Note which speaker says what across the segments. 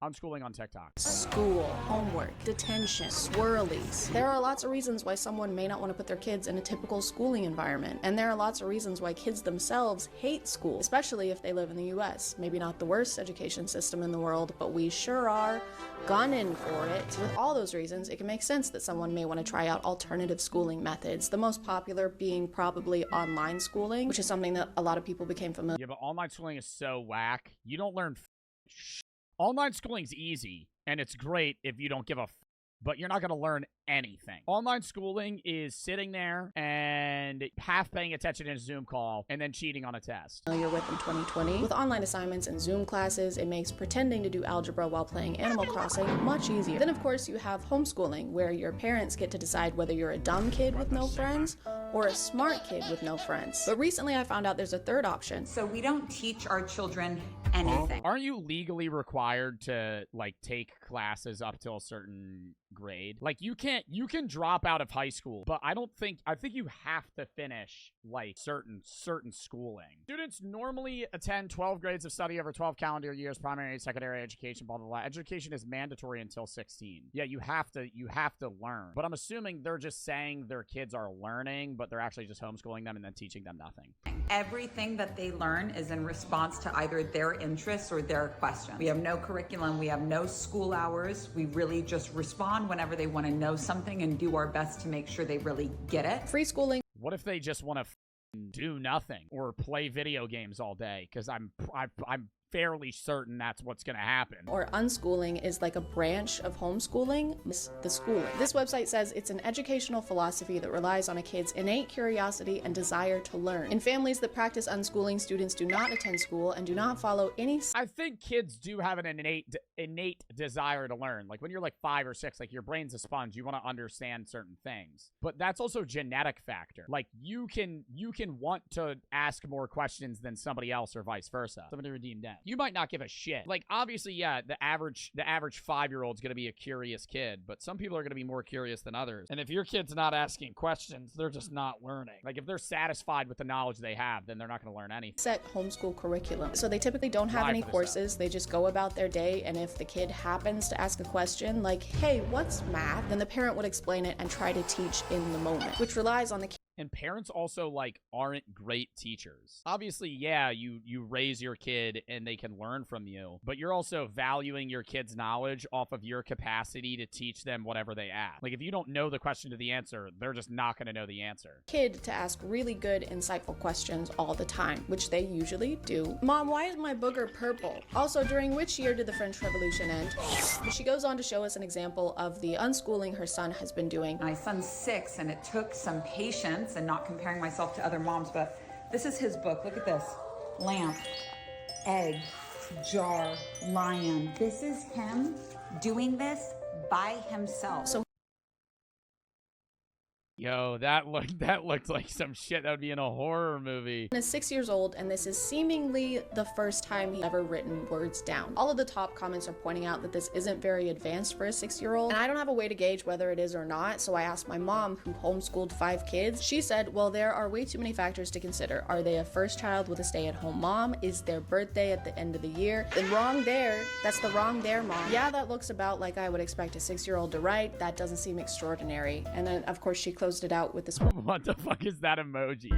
Speaker 1: Unschooling on TikTok.
Speaker 2: School, homework, detention, swirlies. There are lots of reasons why someone may not want to put their kids in a typical schooling environment. And there are lots of reasons why kids themselves hate school, especially if they live in the US. Maybe not the worst education system in the world, but we sure are gunning for it. With all those reasons, it can make sense that someone may want to try out alternative schooling methods. The most popular being probably online schooling, which is something that a lot of people became familiar.
Speaker 1: Yeah, but online schooling is so whack. You don't learn Online schooling's easy, and it's great if you don't give a but you're not going to learn anything. Online schooling is sitting there and half paying attention in a Zoom call and then cheating on a test.
Speaker 2: You're with in 2020. With online assignments and Zoom classes, it makes pretending to do algebra while playing Animal Crossing much easier. Then, of course, you have homeschooling, where your parents get to decide whether you're a dumb kid with no friends or a smart kid with no friends. But recently I found out there's a third option.
Speaker 3: So we don't teach our children anything.
Speaker 1: Aren't you legally required to, like, take classes up till a certain grade? Like, you can drop out of high school, but I think you have to finish, like, certain schooling. Students normally attend 12 grades of study over 12 calendar years, primary and secondary education, blah, blah, blah. Education is mandatory until 16. Yeah, you have to learn. But I'm assuming they're just saying their kids are learning, but they're actually just homeschooling them and then teaching them nothing.
Speaker 3: Everything that they learn is in response to either their interests or their questions. We have no curriculum. We have no school hours. We really just respond whenever they want to know something and do our best to make sure they really get it.
Speaker 2: Free schooling.
Speaker 1: What if they just want to do nothing or play video games all day? Because I'm fairly certain that's what's going to happen.
Speaker 2: Or unschooling is like a branch of homeschooling, the schooling. This website says it's an educational philosophy that relies on a kid's innate curiosity and desire to learn. In families that practice unschooling, students do not attend school and do not follow any...
Speaker 1: I think kids do have an innate desire to learn. Like when you're like 5 or 6, like your brain's a sponge. You want to understand certain things. But that's also a genetic factor. Like you can want to ask more questions than somebody else or vice versa. Somebody redeemed that. You might not give a shit. Like, obviously, yeah, the average 5-year-old's gonna be a curious kid, but some people are gonna be more curious than others. And if your kid's not asking questions, they're just not learning. Like, if they're satisfied with the knowledge they have, then they're not gonna learn anything.
Speaker 2: Set homeschool curriculum. So they typically don't have any courses. They just go about their day, and if the kid happens to ask a question like, hey, what's math? Then the parent would explain it and try to teach in the moment, which relies on the kid.
Speaker 1: And parents also, like, aren't great teachers. Obviously, yeah, you raise your kid and they can learn from you, but you're also valuing your kid's knowledge off of your capacity to teach them whatever they ask. Like, if you don't know the question to the answer, they're just not going to know the answer.
Speaker 2: Kid to ask really good, insightful questions all the time, which they usually do. Mom, why is my booger purple? Also, during which year did the French Revolution end? But she goes on to show us an example of the unschooling her son has been doing.
Speaker 3: My son's 6, and it took some patience and not comparing myself to other moms, but this is his book. Look at this. Lamp, egg, jar, lion. This is him doing this by himself.
Speaker 2: So
Speaker 1: Yo, that looked like some shit that would be in a horror movie.
Speaker 2: He is 6 years old, and this is seemingly the first time he's ever written words down. All of the top comments are pointing out that this isn't very advanced for a 6-year-old, and I don't have a way to gauge whether it is or not, so I asked my mom, who homeschooled 5 kids. She said, well, there are way too many factors to consider. Are they a first child with a stay-at-home mom? Is their birthday at the end of the year? Then wrong there. That's the wrong there, Mom. Yeah, that looks about like I would expect a 6-year-old to write. That doesn't seem extraordinary. And then, of course, she closed it out with this
Speaker 1: what the fuck is that emoji?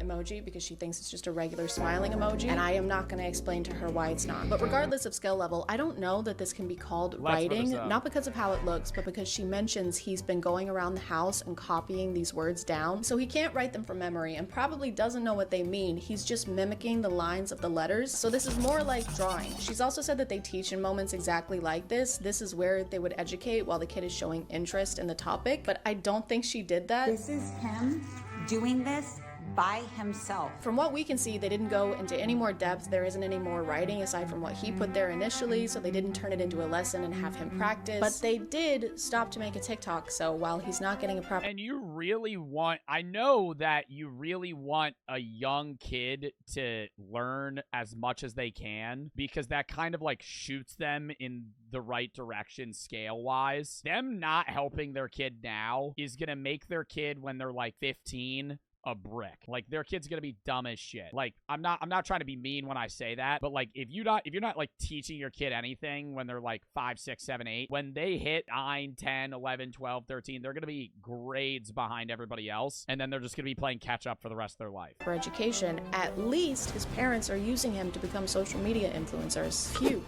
Speaker 2: Emoji because she thinks it's just a regular smiling emoji, and I am not going to explain to her why it's not. But regardless of skill level, I don't know that this can be called writing, not because of how it looks, but because she mentions he's been going around the house and copying these words down, so he can't write them from memory and probably doesn't know what they mean. He's just mimicking the lines of the letters, so this is more like drawing. She's also said that they teach in moments exactly like this. This is where they would educate while the kid is showing interest in the topic, but I don't think she did that.
Speaker 3: This is him doing this by himself.
Speaker 2: From what we can see, they didn't go into any more depth. There isn't any more writing aside from what he put there initially, so they didn't turn it into a lesson and have him practice. But they did stop to make a TikTok, so while he's not getting a proper...
Speaker 1: And you really want... I know that you really want a young kid to learn as much as they can, because that kind of like shoots them in the right direction scale-wise. Them not helping their kid now is gonna make their kid, when they're like 15, a brick. Like, their kid's gonna be dumb as shit. Like, I'm not trying to be mean when I say that, but like, if you're not like teaching your kid anything when they're like 5, 6, 7, 8, when they hit 9, 10, 11, 12, 13, they're gonna be grades behind everybody else, and then they're just gonna be playing catch up for the rest of their life.
Speaker 2: For education, at least his parents are using him to become social media influencers. Phew.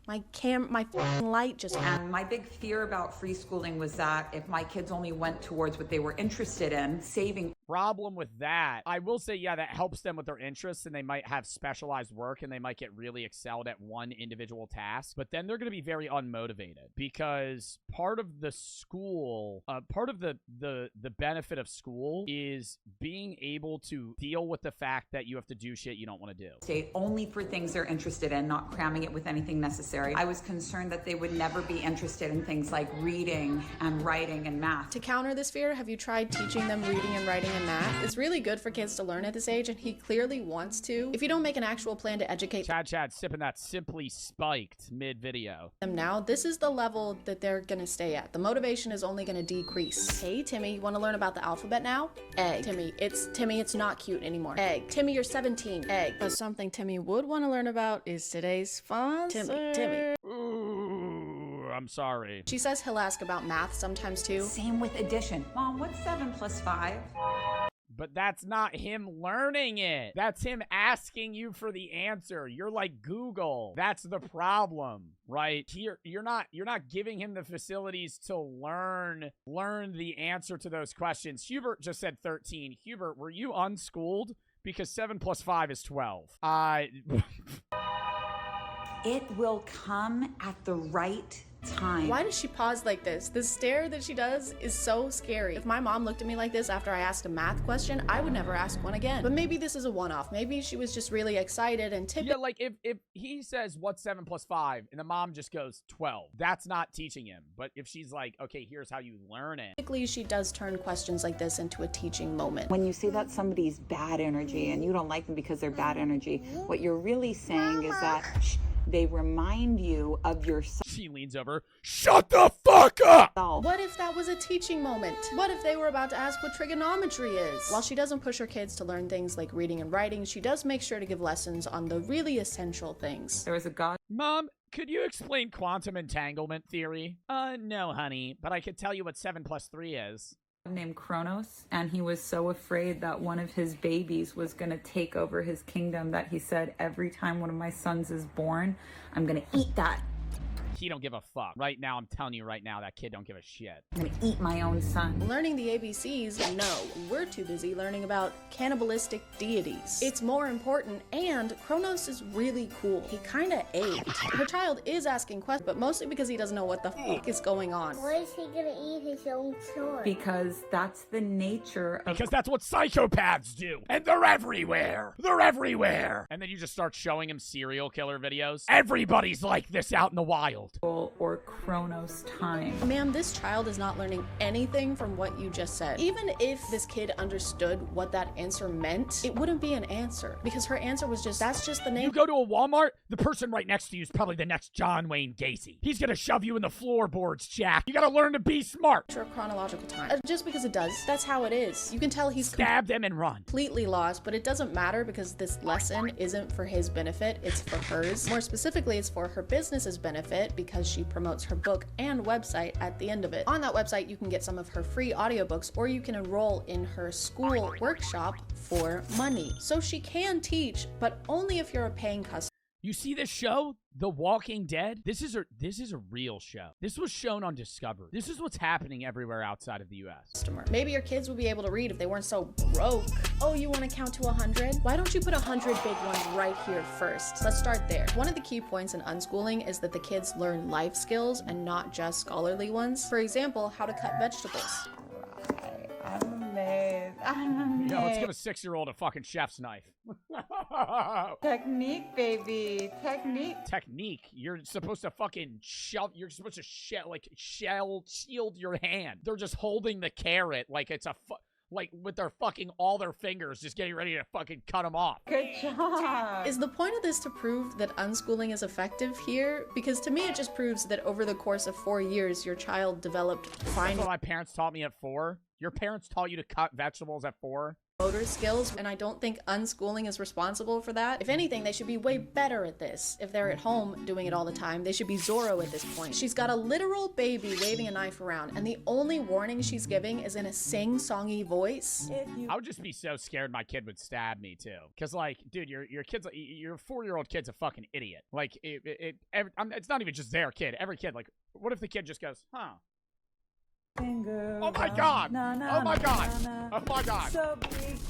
Speaker 2: My light just...
Speaker 3: And my big fear about free schooling was that if my kids only went towards what they were interested in, saving...
Speaker 1: Problem with that, I will say, yeah, that helps them with their interests, and they might have specialized work, and they might get really excelled at one individual task, but then they're going to be very unmotivated, because part of the school, part of the benefit of school is being able to deal with the fact that you have to do shit you don't want to do.
Speaker 3: Stay only for things they're interested in, not cramming it with anything necessary. I was concerned that they would never be interested in things like reading and writing and math.
Speaker 2: To counter this fear, have you tried teaching them reading and writing and math? It's really good for kids to learn at this age, and he clearly wants to. If you don't make an actual plan to educate
Speaker 1: Chad sipping that Simply Spiked mid-video.
Speaker 2: them now, this is the level that they're gonna stay at. The motivation is only gonna decrease. Hey, Timmy, you wanna learn about the alphabet now? Egg. Timmy, it's not cute anymore. Egg. Timmy, you're 17. Egg. But something Timmy would wanna learn about is today's sponsor. Timmy.
Speaker 1: Ooh, I'm sorry.
Speaker 2: She says he'll ask about math sometimes too.
Speaker 3: Same with addition. Mom, what's 7 plus 5?
Speaker 1: But that's not him learning it. That's him asking you for the answer. You're like Google. That's the problem, right? Here, you're not giving him the facilities to learn the answer to those questions. Hubert just said 13. Hubert, were you unschooled? Because 7 plus 5 is 12.
Speaker 3: It will come at the right time.
Speaker 2: Why does she pause like this? The stare that she does is so scary. If my mom looked at me like this after I asked a math question, I would never ask one again. But maybe this is a one-off. Maybe she was just really excited and
Speaker 1: Yeah, like if he says, what's 7 plus 5? And the mom just goes 12. That's not teaching him. But if she's like, okay, here's how you learn it.
Speaker 2: typically she does turn questions like this into a teaching moment.
Speaker 3: When you say that somebody's bad energy and you don't like them because they're bad energy, what you're really saying is that they remind you of yourself.
Speaker 1: She leans over. Shut the fuck up!
Speaker 2: What if that was a teaching moment? What if they were about to ask what trigonometry is? While she doesn't push her kids to learn things like reading and writing, she does make sure to give lessons on the really essential things.
Speaker 3: There was a god.
Speaker 1: Mom, could you explain quantum entanglement theory? No, honey, but I could tell you what 7 plus 3 is.
Speaker 3: Named Kronos, and he was so afraid that one of his babies was going to take over his kingdom that he said, every time one of my sons is born, I'm going to eat that.
Speaker 1: He don't give a fuck. Right now, I'm telling you right now, that kid don't give a shit.
Speaker 3: I'm going to eat my own son.
Speaker 2: Learning the ABCs? No. We're too busy learning about cannibalistic deities. It's more important, and Kronos is really cool. He kinda ate. Her child is asking questions, but mostly because he doesn't know what the fuck is going on.
Speaker 4: Why is he gonna eat his own son?
Speaker 3: Because that's the nature of...
Speaker 1: Because that's what psychopaths do. And they're everywhere. They're everywhere. And then you just start showing him serial killer videos. Everybody's like this out in the wild.
Speaker 3: or Kronos time.
Speaker 2: Ma'am, this child is not learning anything from what you just said. Even if this kid understood what that answer meant, it wouldn't be an answer. Because her answer was just, that's just the name.
Speaker 1: You go to a Walmart, the person right next to you is probably the next John Wayne Gacy. He's gonna shove you in the floorboards, Jack. You gotta learn to be smart.
Speaker 2: Chronological time. Just because it does, that's how it is. You can tell he's
Speaker 1: Stab them and run.
Speaker 2: completely lost, but it doesn't matter because this lesson isn't for his benefit, it's for hers. More specifically, it's for her business's benefit because she promotes her book and website at the end of it. On that website, you can get some of her free audiobooks, or you can enroll in her school workshop for money. So she can teach, but only if you're a paying customer.
Speaker 1: You see this show, The Walking Dead? This is a real show. This was shown on Discovery. This is what's happening everywhere outside of the US.
Speaker 2: Maybe your kids would be able to read if they weren't so broke. Oh, you want to count to 100? Why don't you put 100 big ones right here first? Let's start there. One of the key points in unschooling is that the kids learn life skills and not just scholarly ones. For example, how to cut vegetables.
Speaker 1: Let's give a 6-year-old a fucking chef's knife.
Speaker 3: Technique, baby.
Speaker 1: Technique. You're supposed to fucking shield your hand. They're just holding the carrot like it's a with their fucking all their fingers, just getting ready to fucking cut them off.
Speaker 3: Good job.
Speaker 2: Is the point of this to prove that unschooling is effective here? Because to me, it just proves that over the course of 4 years, your child developed fine.
Speaker 1: That's what my parents taught me at 4. Your parents taught you to cut vegetables at 4?
Speaker 2: motor skills, and I don't think unschooling is responsible for that. If anything, they should be way better at this. If they're at home doing it all the time, they should be Zorro at this point. She's got a literal baby waving a knife around, and the only warning she's giving is in a sing-songy voice.
Speaker 1: I would just be so scared my kid would stab me too. Cause like, dude, your kid's your 4-year-old kid's a fucking idiot. Like it's not even just their kid. Every kid. Like, what if the kid just goes, huh? Oh my god! Oh my god! Oh my god!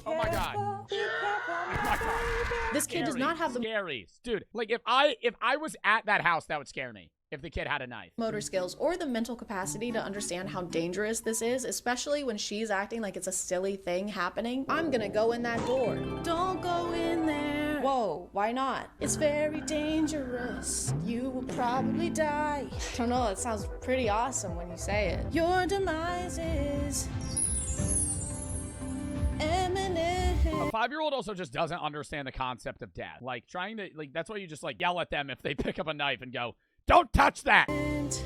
Speaker 1: Oh my god! Oh my god!
Speaker 2: This kid does not have the
Speaker 1: scary, dude. Like if I was at that house, that would scare me. If the kid had a knife.
Speaker 2: Motor skills or the mental capacity to understand how dangerous this is, especially when she's acting like it's a silly thing happening. I'm gonna go in that door. Don't go in there. Whoa, why not? It's very dangerous. You will probably die. I don't know, it sounds pretty awesome when you say it. Your demise is imminent.
Speaker 1: A 5-year-old also just doesn't understand the concept of death. Like trying to, like, that's why you just like yell at them if they pick up a knife and go, don't touch that!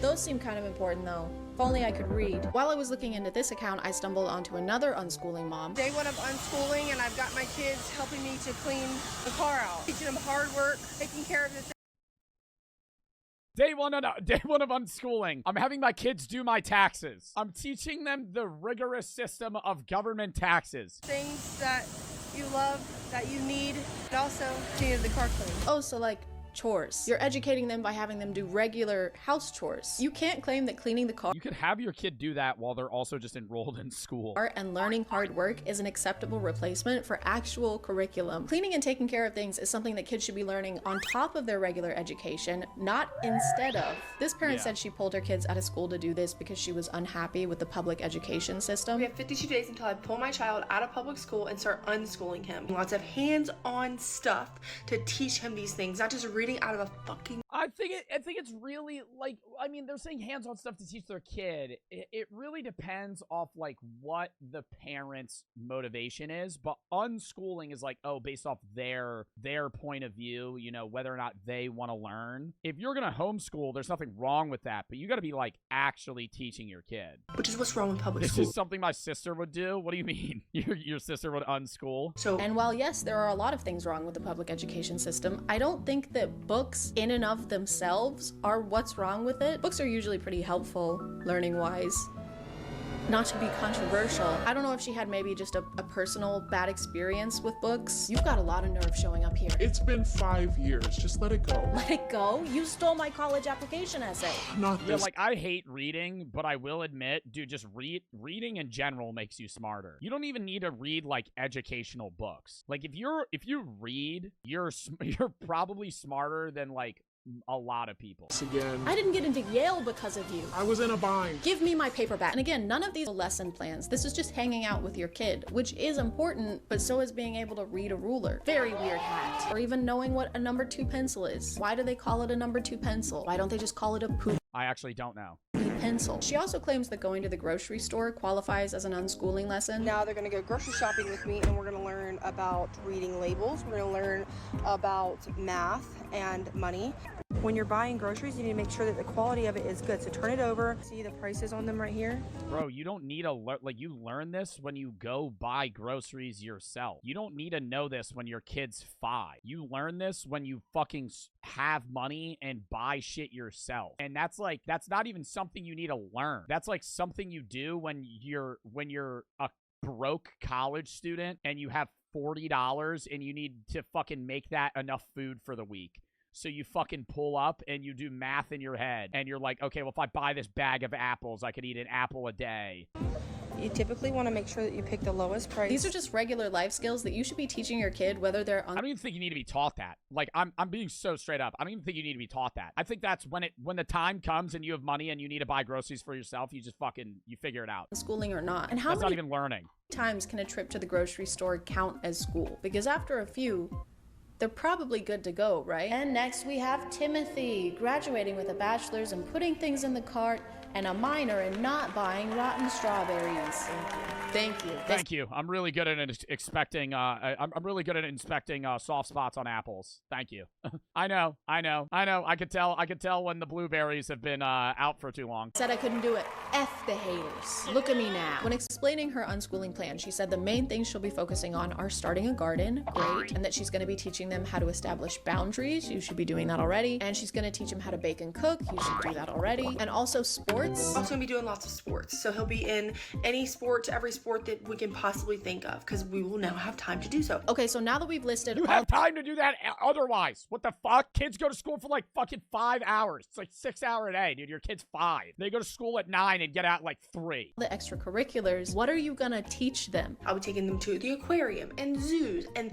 Speaker 2: Those seem kind of important though. If only I could read. While I was looking into this account, I stumbled onto another unschooling mom.
Speaker 5: Day one of unschooling, and I've got my kids helping me to clean the car out. Teaching them hard work, taking care of the
Speaker 1: Day one of unschooling. I'm having my kids do my taxes. I'm teaching them the rigorous system of government taxes.
Speaker 5: things that you love, that you need, and also cleaning the car clean.
Speaker 2: Oh, so like chores. You're educating them by having them do regular house chores. You can't claim that cleaning the car
Speaker 1: You could have your kid do that while they're also just enrolled in school.
Speaker 2: and learning hard work is an acceptable replacement for actual curriculum. Cleaning and taking care of things is something that kids should be learning on top of their regular education, not instead of. This parent said she pulled her kids out of school to do this because she was unhappy with the public education system.
Speaker 6: We have 52 days until I pull my child out of public school and start unschooling him. Lots of hands-on stuff to teach him these things, not just reading out of a fucking...
Speaker 1: I think it's really like, I mean, they're saying hands-on stuff to teach their kid. It really depends off like what the parent's motivation is, but unschooling is like, oh, based off their point of view, you know, whether or not they want to learn. If you're going to homeschool, there's nothing wrong with that, but you got to be like actually teaching your kid.
Speaker 6: Which is what's wrong with public
Speaker 1: This
Speaker 6: school.
Speaker 1: is something my sister would do. What do you mean? Your sister would unschool?
Speaker 6: So,
Speaker 2: And while yes, there are a lot of things wrong with the public education system, I don't think that books in and of themselves are what's wrong with it. Books are usually pretty helpful, learning-wise. Not to be controversial, I don't know if she had maybe just a personal bad experience with books. You've got a lot of nerve showing up here.
Speaker 7: It's been 5 years. Just let it go.
Speaker 2: Let it go? You stole my college application essay.
Speaker 7: Not
Speaker 1: Yeah,
Speaker 7: this.
Speaker 1: like I hate reading, but I will admit, dude, just reading in general makes you smarter. You don't even need to read like educational books. Like if you read, you're probably smarter than like a lot of people.
Speaker 7: Again.
Speaker 2: I didn't get into Yale because of you.
Speaker 7: I was in a bind.
Speaker 2: Give me my paperback. And again, none of these are lesson plans. This is just hanging out with your kid, which is important, but so is being able to read a ruler. Very weird hat. Or even knowing what a number 2 pencil is. Why do they call it a number 2 pencil? Why don't they just call it a poop
Speaker 1: I actually don't know.
Speaker 2: pencil? She also claims that going to the grocery store qualifies as an unschooling lesson.
Speaker 5: Now they're going to go grocery shopping with me, and we're going to learn about reading labels. We're going to learn about math and money. When you're buying groceries, you need to make sure that the quality of it is good. So turn it over. See the prices on them right here?
Speaker 1: Bro, you don't need you learn this when you go buy groceries yourself. You don't need to know this when your kid's 5. You learn this when you fucking have money and buy shit yourself. And that's not even something you need to learn. That's like something you do when you're a broke college student and you have $40 and you need to fucking make that enough food for the week. So you fucking pull up and you do math in your head. And you're like, okay, well, if I buy this bag of apples, I could eat an apple a day.
Speaker 5: You typically want to make sure that you pick the lowest price.
Speaker 2: These are just regular life skills that you should be teaching your kid, whether they're
Speaker 1: I don't even think you need to be taught that. Like, I'm being so straight up. I don't even think you need to be taught that. I think that's when the time comes and you have money and you need to buy groceries for yourself, you just you figure it out.
Speaker 2: unschooling or not. And how
Speaker 1: That's not
Speaker 2: many
Speaker 1: even learning.
Speaker 2: times can a trip to the grocery store count as school? Because after a few, they're probably good to go, right? And next we have Timothy, graduating with a bachelor's and putting things in the cart, and a minor in not buying rotten strawberries. Thank you.
Speaker 1: Thank you. I'm really good at expecting. I'm really good at inspecting soft spots on apples. Thank you. I know. I could tell when the blueberries have been out for too long.
Speaker 2: Said I couldn't do it. F the haters. Look at me now. When explaining her unschooling plan, she said the main things she'll be focusing on are starting a garden, great, and that she's going to be teaching them how to establish boundaries. You should be doing that already. And she's going to teach them how to bake and cook. You should do that already. And also sports.
Speaker 6: Also gonna be doing lots of sports, so he'll be in any sport, every sport that we can possibly think of, because we will now have time to do so.
Speaker 2: Okay, so now that we've listed,
Speaker 1: you have time to do that otherwise. What the fuck? Kids go to school for like fucking 5 hours. It's like 6 hour a day, dude. Your kid's 5. They go to school at 9 and get out like 3.
Speaker 2: The extracurriculars, what are you gonna teach them?
Speaker 6: I'll be taking them to the aquarium and zoos and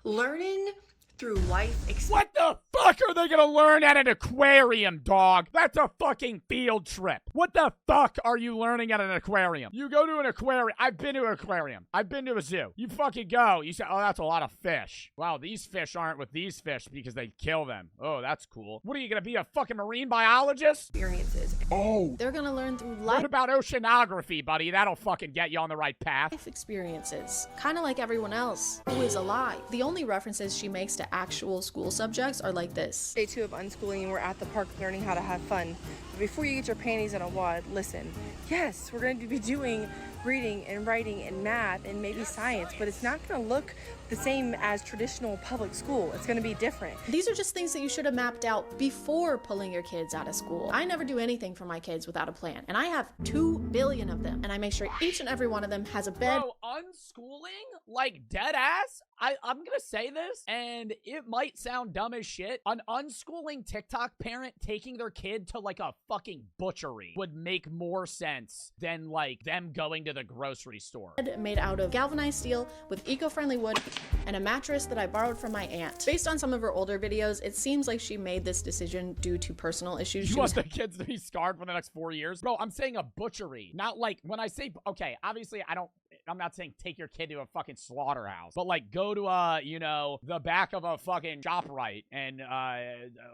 Speaker 6: learning through life experience.
Speaker 1: What the fuck are they gonna learn at an aquarium, dog? That's a fucking field trip. What the fuck are you learning at an aquarium? You go to an aquarium. I've been to an aquarium. I've been to a zoo. You fucking go. You say, oh, that's a lot of fish. Wow, these fish aren't with these fish because they kill them. Oh, that's cool. What are you gonna be, a fucking marine biologist?
Speaker 6: Experiences.
Speaker 1: Oh.
Speaker 2: They're gonna learn through life.
Speaker 1: What about oceanography, buddy? That'll fucking get you on the right path.
Speaker 2: Life experiences. Kind of like everyone else who is alive. The only references she makes to actual school subjects are like this.
Speaker 5: Day 2 of unschooling, and we're at the park learning how to have fun. But before you get your panties in a wad, listen. Yes, we're going to be doing reading and writing and math and maybe science, but it's not going to look the same as traditional public school. It's going to be different.
Speaker 2: These are just things that you should have mapped out before pulling your kids out of school. I never do anything for my kids without a plan, and I have 2 billion of them, and I make sure each and every one of them has a bed.
Speaker 1: Bro, unschooling? Like dead ass? I'm gonna say this, and it might sound dumb as shit. An unschooling TikTok parent taking their kid to like a fucking butchery would make more sense than like them going to the grocery store.
Speaker 2: Made out of galvanized steel with eco-friendly wood and a mattress that I borrowed from my aunt. Based on some of her older videos, it seems like she made this decision due to personal issues.
Speaker 1: You want the kids to be scarred for the next 4 years? Bro, I'm saying a butchery. Not like, when I say, okay, obviously I'm not saying take your kid to a fucking slaughterhouse, but like go to you know, the back of a fucking ShopRite and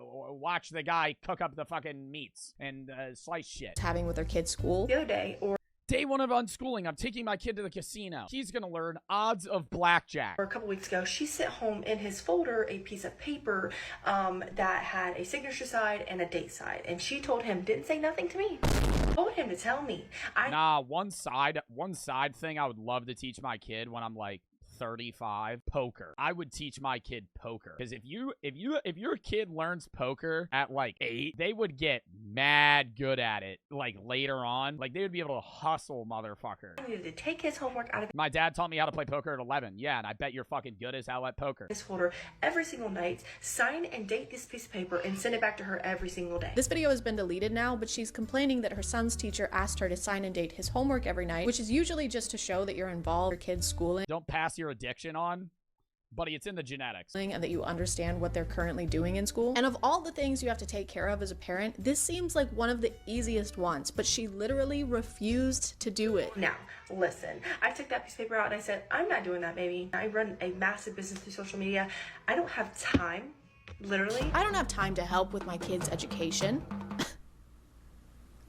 Speaker 1: watch the guy cook up the fucking meats and slice shit.
Speaker 2: Having with their kids' school.
Speaker 6: The other day, or
Speaker 1: Day 1 of unschooling, I'm taking my kid to the casino. He's gonna learn odds of blackjack.
Speaker 6: a couple weeks ago, she sent home in his folder a piece of paper that had a signature side and a date side, and she told him, didn't say nothing to me. Told him to tell me.
Speaker 1: Nah, one side thing I would love to teach my kid when I'm like 35, poker. I would teach my kid poker, because if your kid learns poker at like 8, they would get mad good at it like later on. Like they would be able to hustle, motherfucker.
Speaker 6: I needed to take his homework out of
Speaker 1: My dad taught me how to play poker at 11. Yeah, and I bet you're fucking good as hell at poker.
Speaker 6: his folder every single night, sign and date this piece of paper, and send it back to her every single day.
Speaker 2: This video has been deleted now, but she's complaining that her son's teacher asked her to sign and date his homework every night, which is usually just to show that you're involved in your kid's schooling.
Speaker 1: Don't pass your addiction on. Buddy, it's in the genetics.
Speaker 2: And that you understand what they're currently doing in school. And of all the things you have to take care of as a parent, this seems like one of the easiest ones, but she literally refused to do it.
Speaker 6: Now, listen, I took that piece of paper out and I said, I'm not doing that, baby. I run a massive business through social media. I don't have time, literally.
Speaker 2: I don't have time to help with my kids' education.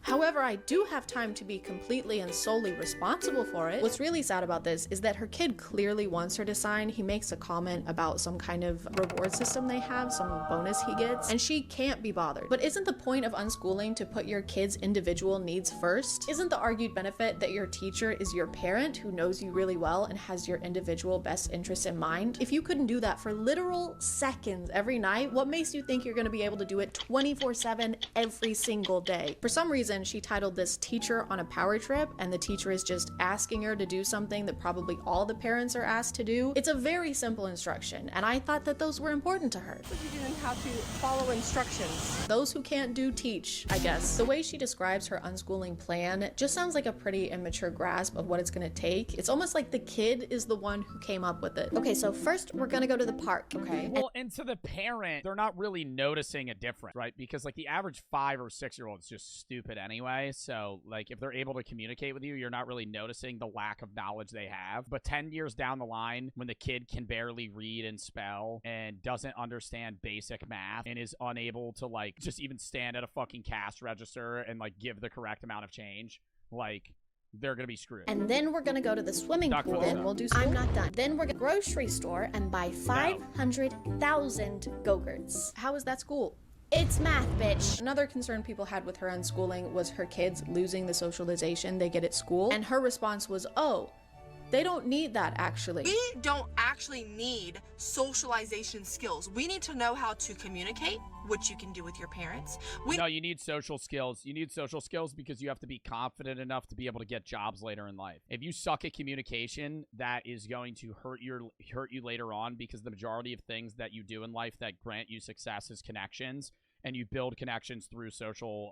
Speaker 2: However, I do have time to be completely and solely responsible for it. What's really sad about this is that her kid clearly wants her to sign. He makes a comment about some kind of reward system they have, some bonus he gets, and she can't be bothered. But isn't the point of unschooling to put your kid's individual needs first? Isn't the argued benefit that your teacher is your parent who knows you really well and has your individual best interests in mind? If you couldn't do that for literal seconds every night, what makes you think you're gonna be able to do it 24/7 every single day? For some reason, she titled this Teacher on a Power Trip, and the teacher is just asking her to do something that probably all the parents are asked to do. It's a very simple instruction, and I thought that those were important to her.
Speaker 5: Teaching them how to follow instructions.
Speaker 2: Those who can't do teach, I guess. The way she describes her unschooling plan just sounds like a pretty immature grasp of what it's gonna take. It's almost like the kid is the one who came up with it. Okay, so first we're gonna go to the park, okay?
Speaker 1: Well, and to the parent, they're not really noticing a difference, right? Because like the average 5 or 6 year old is just stupid anyway. So, like, if they're able to communicate with you, you're not really noticing the lack of knowledge they have. But 10 years down the line, when the kid can barely read and spell and doesn't understand basic math and is unable to, like, just even stand at a fucking cash register and, like, give the correct amount of change, like, they're gonna be screwed.
Speaker 2: And then we're gonna go to the swimming pool. Then we'll do school. I'm not done. Then we're gonna grocery store and buy 500,000 Go-Gurts. How is that school? It's math, bitch. Another concern people had with her unschooling was her kids losing the socialization they get at school. And her response was, oh, they don't need that, actually.
Speaker 5: We don't actually need socialization skills. We need to know how to communicate, which you can do with your parents.
Speaker 1: No, you need social skills. You need social skills because you have to be confident enough to be able to get jobs later in life. If you suck at communication, that is going to hurt you later on, because the majority of things that you do in life that grant you success is connections. And you build connections through social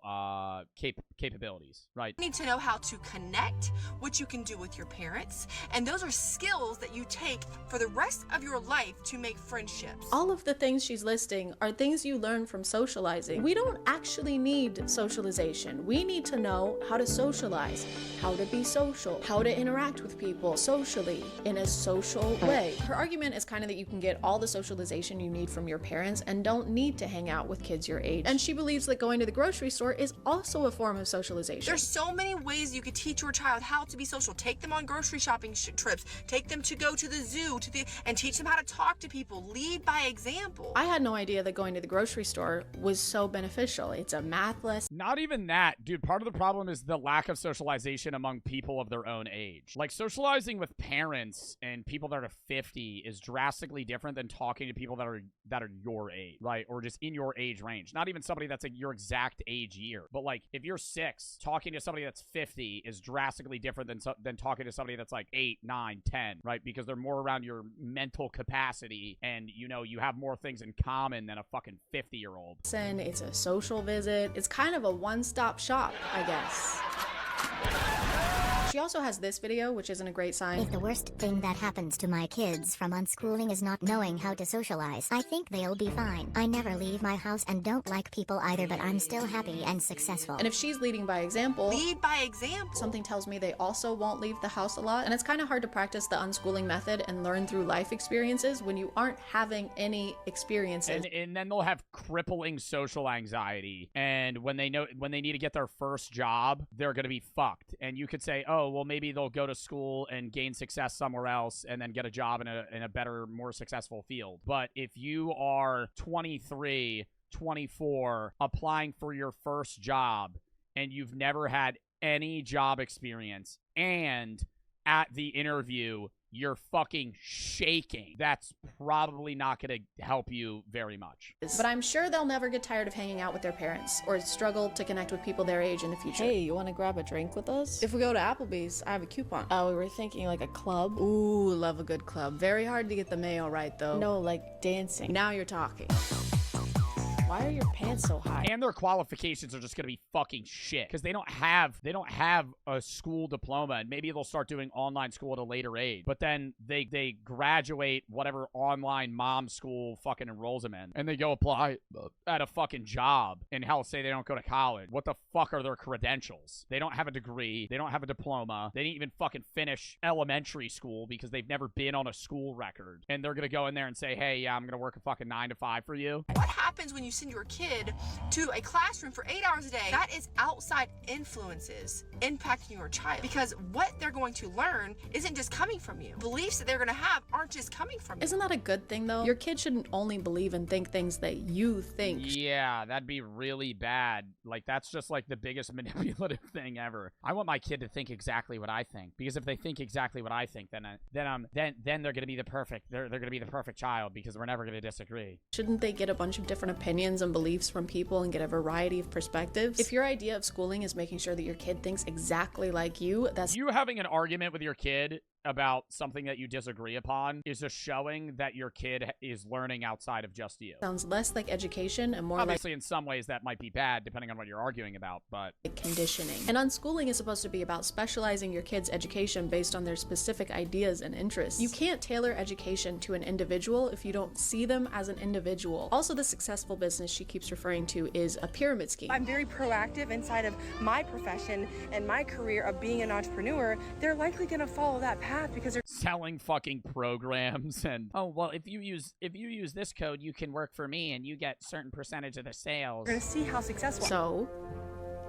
Speaker 1: capabilities, right?
Speaker 5: You need to know how to connect, which you can do with your parents. And those are skills that you take for the rest of your life to make friendships.
Speaker 2: All of the things she's listing are things you learn from socializing. We don't actually need socialization. We need to know how to socialize, how to be social, how to interact with people socially in a social way. Her argument is kind of that you can get all the socialization you need from your parents and don't need to hang out with kids your age. And she believes that going to the grocery store is also a form of socialization.
Speaker 5: There's so many ways you could teach your child how to be social. Take them on grocery shopping trips. Take them to go to the zoo, and teach them how to talk to people. Lead by example.
Speaker 2: I had no idea that going to the grocery store was so beneficial. It's a math lesson.
Speaker 1: Not even that, dude. Part of the problem is the lack of socialization among people of their own age. Like, socializing with parents and people that are 50 is drastically different than talking to people that are your age, right? Or just in your age range. Not even somebody that's like your exact age year. But, like, if you're 6, talking to somebody that's 50 is drastically different than talking to somebody that's like 8, 9, 10, right? Because they're more around your mental capacity, and, you know, you have more things in common than a fucking 50-year-old.
Speaker 2: It's a social visit. It's kind of a one-stop shop, I guess. She also has this video, which isn't a great sign.
Speaker 8: If the worst thing that happens to my kids from unschooling is not knowing how to socialize, I think they'll be fine. I never leave my house and don't like people either, but I'm still happy and successful.
Speaker 2: And if she's leading by example,
Speaker 5: lead by example.
Speaker 2: Something tells me they also won't leave the house a lot. And it's kind of hard to practice the unschooling method and learn through life experiences when you aren't having any experiences.
Speaker 1: And then they'll have crippling social anxiety. And when they need to get their first job, they're going to be fucked. And you could say, oh, well, maybe they'll go to school and gain success somewhere else and then get a job in a better, more successful field. But if you are 23, 24, applying for your first job, and you've never had any job experience, and at the interview you're fucking shaking, that's probably not going to help you very much.
Speaker 2: But I'm sure they'll never get tired of hanging out with their parents or struggle to connect with people their age in the future. Hey, you want to grab a drink with us? If we go to Applebee's, I have a coupon. Oh, we were thinking like a club. Ooh, love a good club. Very hard to get the mayo right, though. No, like dancing. Now you're talking. Why are your pants so high?
Speaker 1: And their qualifications are just going to be fucking shit because they don't have a school diploma, and maybe they'll start doing online school at a later age. But then they graduate whatever online mom school fucking enrolls them in, and they go apply at a fucking job, and hell, say they don't go to college. What the fuck are their credentials? They don't have a degree. They don't have a diploma. They didn't even fucking finish elementary school because they've never been on a school record. And they're going to go in there and say, hey, yeah, I'm going to work a fucking 9 to 5 for you.
Speaker 5: What happens when you send your kid to a classroom for 8 hours a day? That is outside influences impacting your child, because what they're going to learn isn't just coming from you. Beliefs that they're going to have aren't just coming from you.
Speaker 2: Isn't that a good thing, though? Your kid shouldn't only believe and think things that you think.
Speaker 1: Yeah, that'd be really bad. Like, that's just like the biggest manipulative thing ever. I want my kid to think exactly what I think, because if they think exactly what I think, then they're going to be the perfect. They're going to be the perfect child, because we're never going to disagree.
Speaker 2: Shouldn't they get a bunch of different opinions and beliefs from people and get a variety of perspectives? If your idea of schooling is making sure that your kid thinks exactly like you, that's...
Speaker 1: You having an argument with your kid about something that you disagree upon is a showing that your kid is learning outside of just you.
Speaker 2: Sounds less like education and more
Speaker 1: Obviously, in some ways that might be bad, depending on what you're arguing about, but...
Speaker 2: like conditioning. And unschooling is supposed to be about specializing your kids' education based on their specific ideas and interests. You can't tailor education to an individual if you don't see them as an individual. Also, the successful business she keeps referring to is a pyramid scheme.
Speaker 5: I'm very proactive inside of my profession and my career of being an entrepreneur. They're likely going to follow that path because they're
Speaker 1: selling fucking programs and, oh, well, if you use this code, you can work for me and you get certain percentage of the sales.
Speaker 5: going to see how successful.
Speaker 2: So,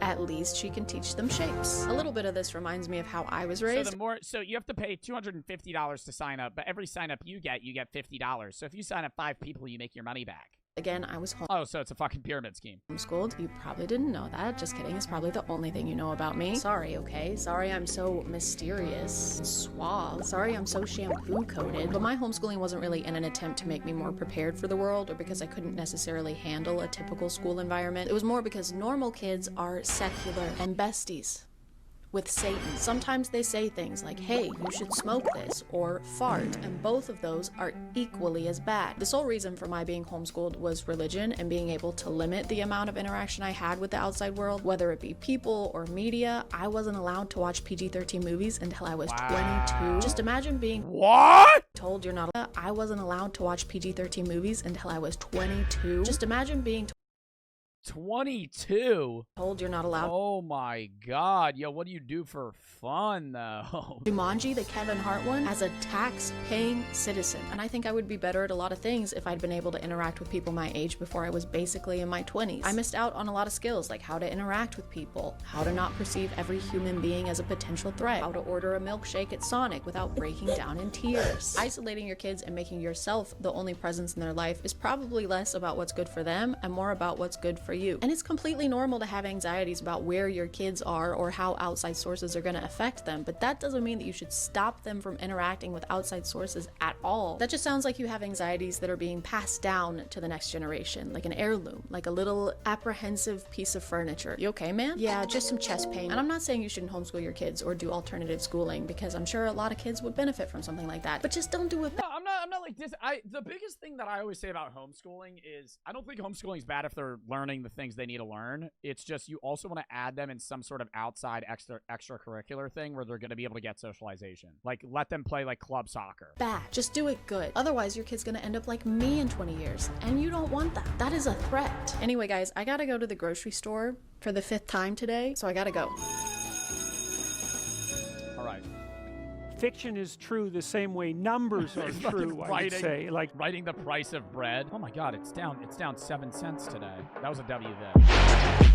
Speaker 2: at least she can teach them shapes. A little bit of this reminds me of how I was raised.
Speaker 1: So you have to pay $250 to sign up, but every sign up you get $50. So if you sign up 5 people, you make your money back.
Speaker 2: Again, I was
Speaker 1: Oh, so it's a fucking pyramid scheme.
Speaker 2: homeschooled. You probably didn't know that. Just kidding. It's probably the only thing you know about me. Sorry, okay? Sorry I'm so mysterious and suave. Sorry I'm so shampoo-coated. But my homeschooling wasn't really in an attempt to make me more prepared for the world or because I couldn't necessarily handle a typical school environment. It was more because normal kids are secular and besties with Satan. Sometimes they say things like, hey, you should smoke this, or fart, and both of those are equally as bad. The sole reason for my being homeschooled was religion and being able to limit the amount of interaction I had with the outside world, whether it be people or media. I wasn't allowed to watch PG-13 movies until I was 22. Just imagine being told you're not allowed. I wasn't allowed to watch PG-13 movies until I was 22. Just imagine being
Speaker 1: 22?
Speaker 2: Told you're not allowed.
Speaker 1: Oh my god. Yo, what do you do for fun, though?
Speaker 2: Jumanji, the Kevin Hart one, as a tax-paying citizen. And I think I would be better at a lot of things if I'd been able to interact with people my age before I was basically in my 20s. I missed out on a lot of skills, like how to interact with people, how to not perceive every human being as a potential threat, how to order a milkshake at Sonic without breaking down in tears. Isolating your kids and making yourself the only presence in their life is probably less about what's good for them and more about what's good for you. And it's completely normal to have anxieties about where your kids are or how outside sources are going to affect them, but that doesn't mean that you should stop them from interacting with outside sources at all. That just sounds like you have anxieties that are being passed down to the next generation, like an heirloom, like a little apprehensive piece of furniture. You okay, man? Yeah, just some chest pain. And I'm not saying you shouldn't homeschool your kids or do alternative schooling, because I'm sure a lot of kids would benefit from something like that, but just don't do it.
Speaker 1: No, I'm not like this. The biggest thing that I always say about homeschooling is I don't think homeschooling is bad if they're learning the things they need to learn. It's just you also want to add them in some sort of outside extracurricular thing where they're going to be able to get socialization. Like, let them play like club soccer.
Speaker 2: Bad. Just do it good. Otherwise, your kid's going to end up like me in 20 years, and you don't want that. That is a threat. Anyway, guys, I gotta go to the grocery store for the 5th time today, so I gotta go.
Speaker 1: All right.
Speaker 9: Fiction is true the same way numbers are true, I would say. Like
Speaker 1: writing the price of bread. Oh my god, it's down 7 cents today. That was a W then.